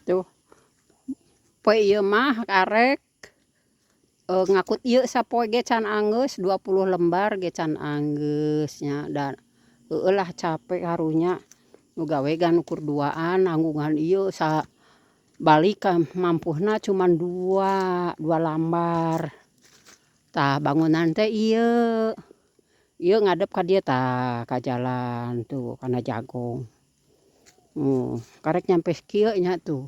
Tuh, poe ieu mah arek ngakut ieu sapoe ge can anggeus 20 lembar ge can anggeus nya dan heueuh lah capek harunya nu gawegan ukur duaan nanggungan ieu balik ka mampuhna cuman 2 lembar. Tah bangunan teh ieu ngadep ka dieu tah ka jalan tuh kana jagong. Karek nyampe kieu nya tuh.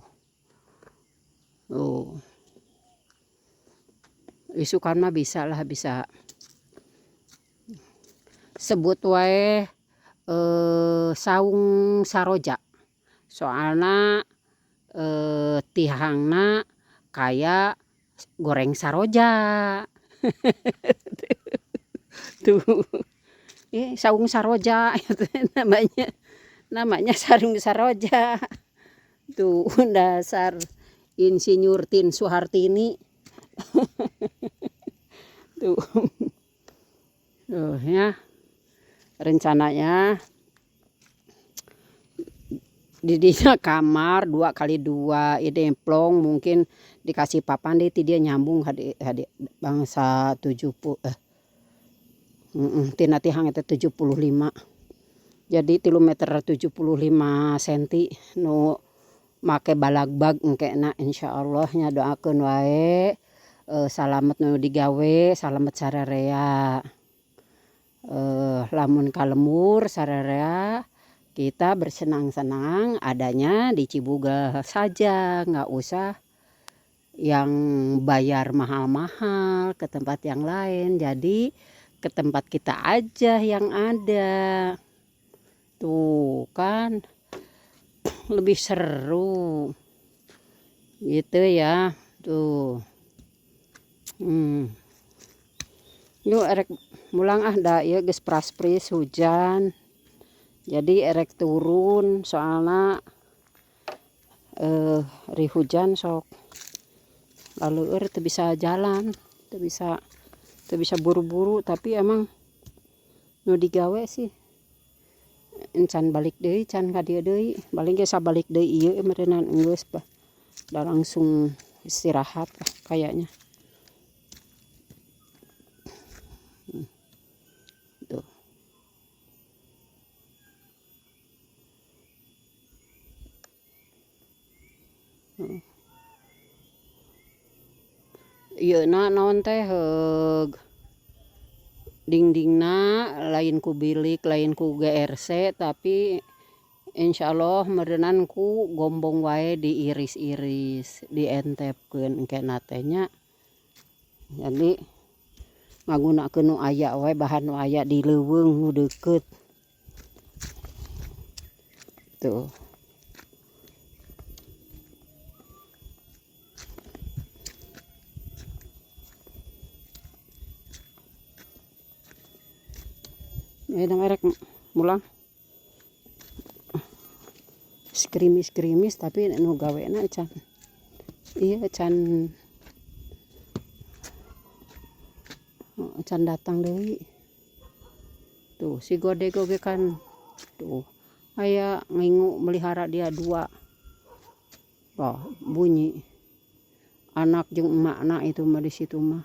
Isukan mah bisa lah bisa sebut wae saung saroja. Soalna tihangna kaya goreng saroja. Tuh, saung saroja namanya saung saroja. Tuh dasar Insinyur Tien Soehartini. Tuh. Tuh ya. Rencananya didinya kamar 2x2 demplong mungkin dikasih papan deh dia nyambung hade bangsa 70 tina tihang eta 75. Jadi 3 meter 75 senti nu make balagbag engkena insyaallah nya doakeun wae salamet nu digawe salamet sararea. Lamun kalembur sararea kita bersenang-senang adanya di Cibuga saja, nggak usah yang bayar mahal-mahal ke tempat yang lain. Jadi ke tempat kita aja yang ada. Tuh kan lebih seru. Gitu ya. Tuh. Yuk erek mulang da ieu geus pras-pris hujan. Jadi erek turun soalna ri hujan sok laleueur teu bisa jalan, teu bisa buru-buru tapi emang nu digawe sih encan balik deui can ka dieu deui, paling ge sabalik deui ieu meureunana geus da langsung istirahat kayaknya. Tuh. Ieuna naon teh dingdingna lain ku bilik lain ku GRC tapi insyaallah meureunan ku gombong wae diiris-iris dientepkeun engkena teh nya. Jadi ngagunakeun nu aya wae bahan nu aya di leuweung nu deukeut. Tuh. Edang erek mulang skrimis tapi nu gawena can iya can datang deui. Tuh si Godego ge kan tuh aya ngingu melihara dia 2. Tuh bunyi anak jeung emakna itu mah di situ mah.